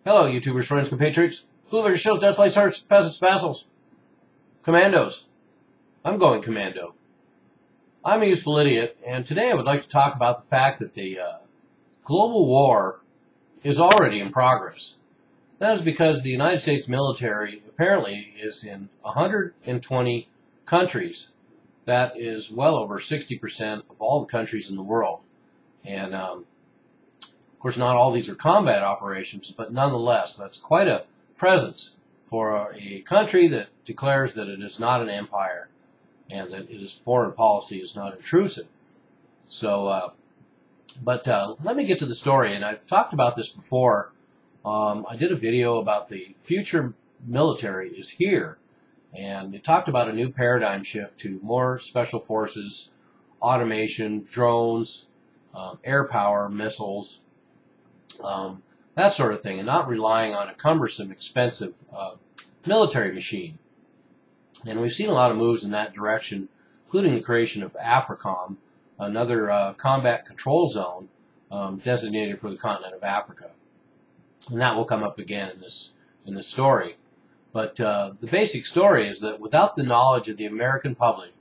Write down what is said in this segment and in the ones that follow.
Hello, YouTubers, friends, compatriots, bootleggers, shills, deaths, lights, hearts, peasants, vassals, commandos. I'm going commando. I'm a useful idiot, and today I would like to talk about the fact that the global war is already in progress. That is because the United States military apparently is in 120 countries. That is well over 60% of all the countries in the world. And of course, not all these are combat operations, but nonetheless, that's quite a presence for a country that declares that it is not an empire and that its foreign policy is not intrusive. So, let me get to the story, and I've talked about this before. I did a video about the future military is here, and it talked about a new paradigm shift to more special forces, automation, drones, air power, missiles, that sort of thing, and not relying on a cumbersome, expensive military machine. And we've seen a lot of moves in that direction, including the creation of AFRICOM, another combat control zone designated for the continent of Africa. And that will come up again in this story. But the basic story is that without the knowledge of the American public,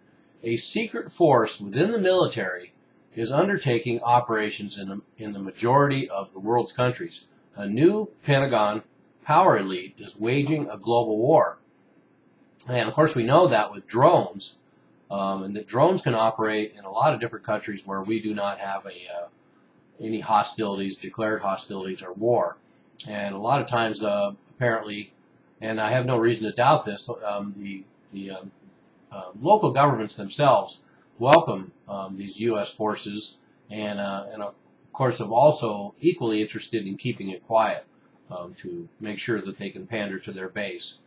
a secret force within the military is undertaking operations in the majority of the world's countries. A new Pentagon power elite is waging a global war. And of course we know that with drones, and that drones can operate in a lot of different countries where we do not have any hostilities, declared hostilities or war. And a lot of times, apparently, and I have no reason to doubt this, the local governments themselves welcome these U.S. forces, and of course are also equally interested in keeping it quiet to make sure that they can pander to their base,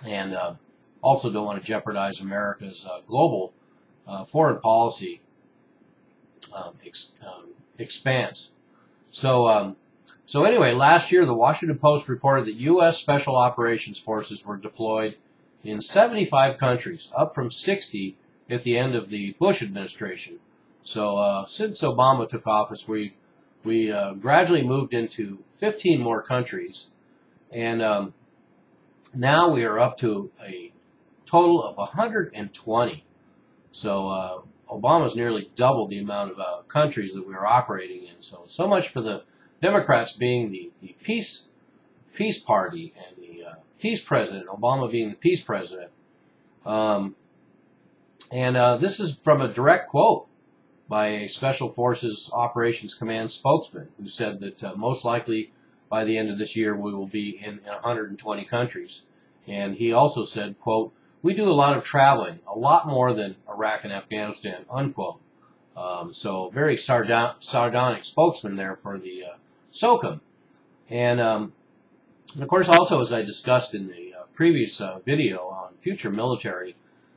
and also don't want to jeopardize America's global foreign policy expanse. So anyway, last year the Washington Post reported that U.S. Special Operations Forces were deployed in 75 countries, up from 60 at the end of the Bush administration. So since Obama took office, we gradually moved into 15 more countries, and now we are up to a total of 120. So Obama's nearly doubled the amount of countries that we are operating in. So much for the Democrats being the peace party and the peace president, Obama being the peace president. This is from a direct quote by a Special Forces Operations Command spokesman who said that most likely by the end of this year we will be in 120 countries. And he also said, quote, "We do a lot of traveling, a lot more than Iraq and Afghanistan," unquote. So very sardonic spokesman there for the SOCOM. And of course also, as I discussed in the previous video on future military,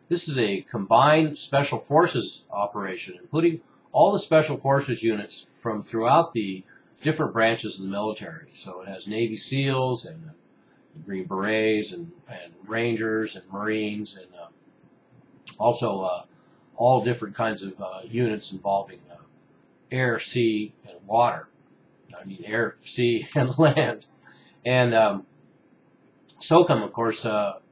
this is a combined special forces operation, including all the special forces units from throughout the different branches of the military. So it has Navy SEALs and Green Berets and Rangers and Marines, and also all different kinds of units involving air, sea, and water. I mean air, sea, and land. And SOCOM, of course,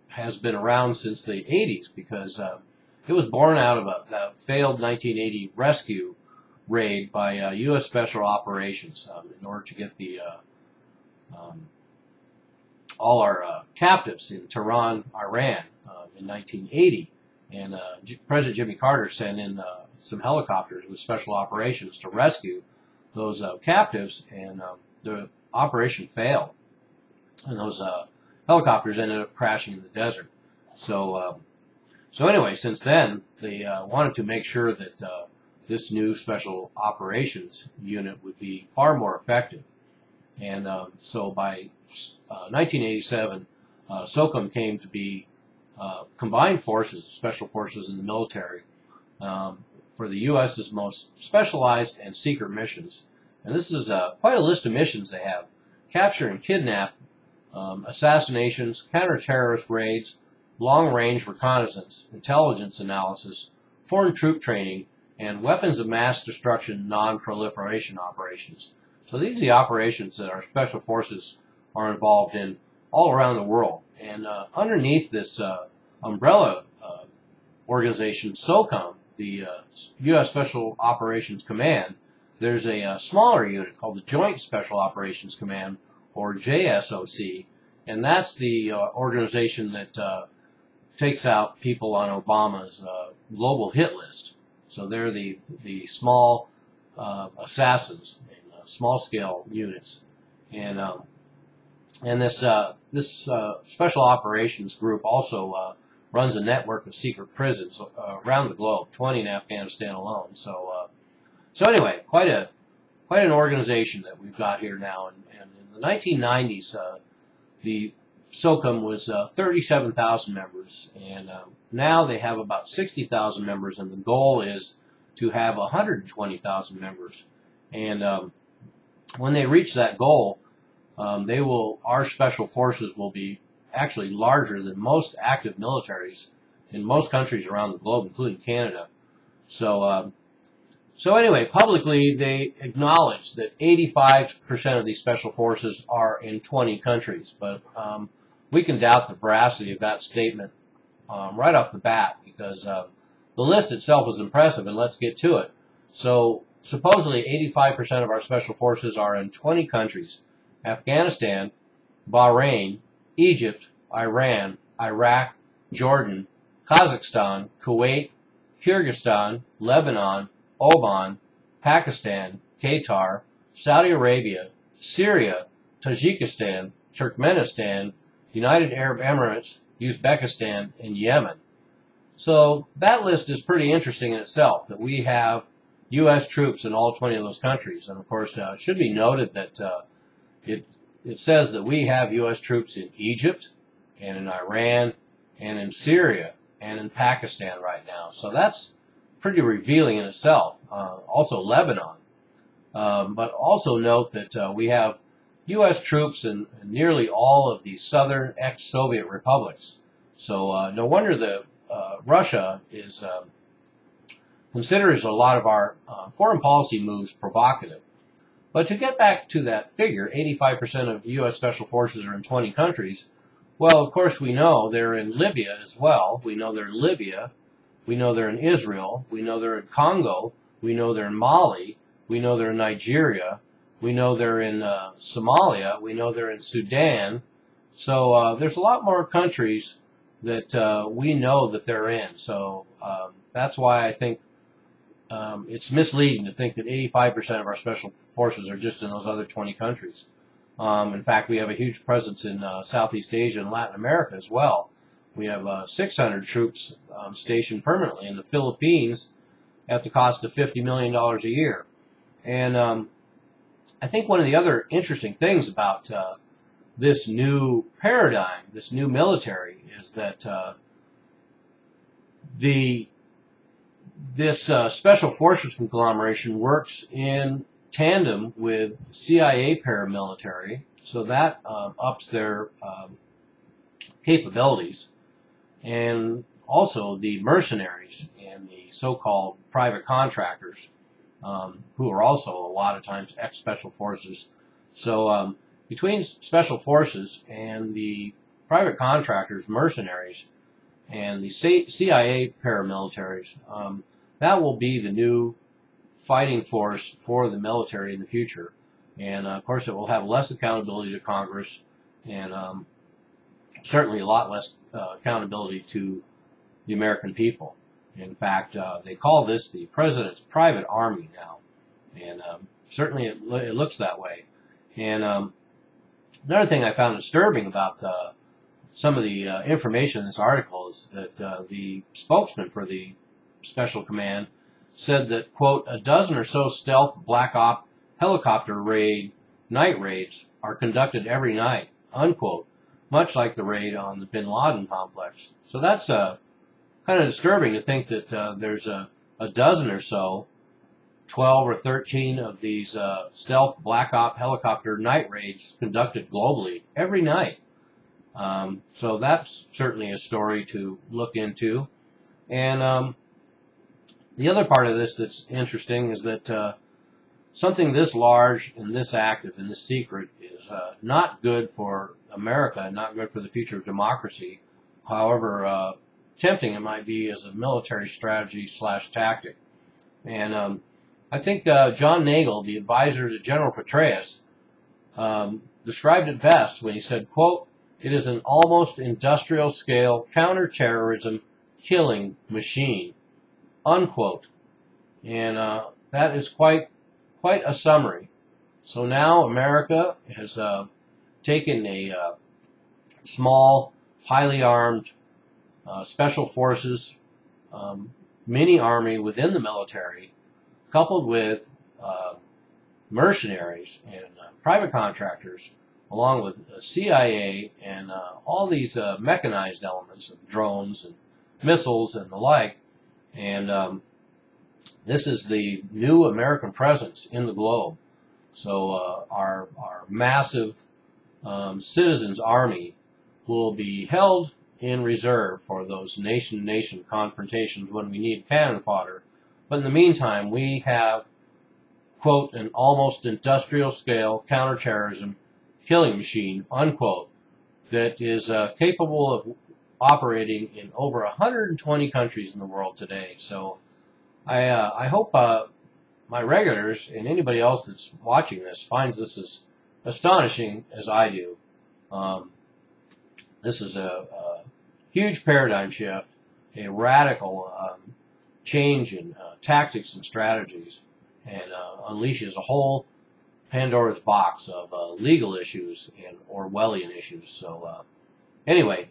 has been around since the 80s because it was born out of a failed 1980 rescue raid by U.S. Special Operations in order to get the all our captives in Tehran, Iran in 1980. And President Jimmy Carter sent in some helicopters with Special Operations to rescue those captives, and the operation failed. And those helicopters ended up crashing in the desert. So anyway, since then, they wanted to make sure that this new special operations unit would be far more effective. And so by 1987, SOCOM came to be combined forces, special forces in the military, for the U.S.'s most specialized and secret missions. And this is quite a list of missions they have: capture and kidnap, assassinations, counter-terrorist raids, long-range reconnaissance, intelligence analysis, foreign troop training, and weapons of mass destruction non-proliferation operations. So these are the operations that our special forces are involved in all around the world. And underneath this umbrella organization, SOCOM, the U.S. Special Operations Command, there's a smaller unit called the Joint Special Operations Command, or JSOC, and that's the organization that takes out people on Obama's global hit list. So they're the small assassins, small-scale units, and this special operations group also runs a network of secret prisons around the globe, 20 in Afghanistan alone. So anyway, quite an organization that we've got here now. And in the 1990s, the SOCOM was 37,000 members, and now they have about 60,000 members, and the goal is to have 120,000 members. And when they reach that goal, our special forces will be actually larger than most active militaries in most countries around the globe, including Canada. So anyway, publicly they acknowledge that 85% of these special forces are in 20 countries, but we can doubt the veracity of that statement right off the bat, because the list itself is impressive, and let's get to it. So supposedly 85% of our special forces are in 20 countries: Afghanistan, Bahrain, Egypt, Iran, Iraq, Jordan, Kazakhstan, Kuwait, Kyrgyzstan, Lebanon, Oman, Pakistan, Qatar, Saudi Arabia, Syria, Tajikistan, Turkmenistan, United Arab Emirates, Uzbekistan, and Yemen. So that list is pretty interesting in itself, that we have U.S. troops in all 20 of those countries. And of course, it should be noted that it says that we have U.S. troops in Egypt, and in Iran, and in Syria, and in Pakistan right now. So that's pretty revealing in itself. Also Lebanon. But also note that we have U.S. troops in nearly all of the southern ex-Soviet republics. So no wonder that Russia considers a lot of our foreign policy moves provocative. But to get back to that figure, 85% of U.S. Special Forces are in 20 countries. Well, of course, we know they're in Libya as well. We know they're in Libya. We know they're in Israel. We know they're in Congo. We know they're in Mali. We know they're in Nigeria. We know they're in Somalia. We know they're in Sudan. So there's a lot more countries that we know that they're in. So that's why I think it's misleading to think that 85% of our special forces are just in those other 20 countries. In fact, we have a huge presence in Southeast Asia and Latin America as well. We have 600 troops stationed permanently in the Philippines at the cost of $50 million a year. And I think one of the other interesting things about this new paradigm, this new military, is that this special forces conglomeration works in tandem with CIA paramilitary, so that ups their capabilities, and also the mercenaries and the so-called private contractors, who are also a lot of times ex-special forces. So between special forces and the private contractors, mercenaries, and the CIA paramilitaries, that will be the new fighting force for the military in the future. And of course, it will have less accountability to Congress, and certainly a lot less accountability to the American people. In fact, they call this the President's private army now, and certainly it looks that way. And another thing I found disturbing about some of the information in this article is that the spokesman for the Special Command said that, quote, a dozen or so stealth black op helicopter night raids are conducted every night, unquote, much like the raid on the bin Laden complex. So that's kind of disturbing to think that there's a dozen or so, 12 or 13 of these stealth black op helicopter night raids conducted globally every night. So that's certainly a story to look into. And the other part of this that's interesting is that something this large and this active and this secret is not good for America, not good for the future of democracy, however tempting it might be as a military strategy / tactic. And I think John Nagel, the advisor to General Petraeus, described it best when he said, quote, "It is an almost industrial scale counterterrorism killing machine," unquote. And that is quite a summary. So now America has taken a small, highly armed special forces mini army within the military, coupled with mercenaries and private contractors, along with the CIA and all these mechanized elements of drones and missiles and the like. And this is the new American presence in the globe. So our massive citizens' army will be held in reserve for those nation-to-nation confrontations when we need cannon fodder. But in the meantime, we have, quote, "an almost industrial-scale counterterrorism killing machine," unquote, that is capable of operating in over 120 countries in the world today. So I hope my regulars and anybody else that's watching this finds this as astonishing as I do. This is a huge paradigm shift, a radical change in tactics and strategies, and unleashes a whole Pandora's box of legal issues and Orwellian issues. So anyway,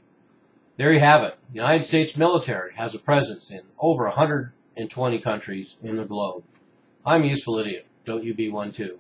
there you have it. The United States military has a presence in over 120 countries in the globe. I'm a useful idiot. Don't you be one too.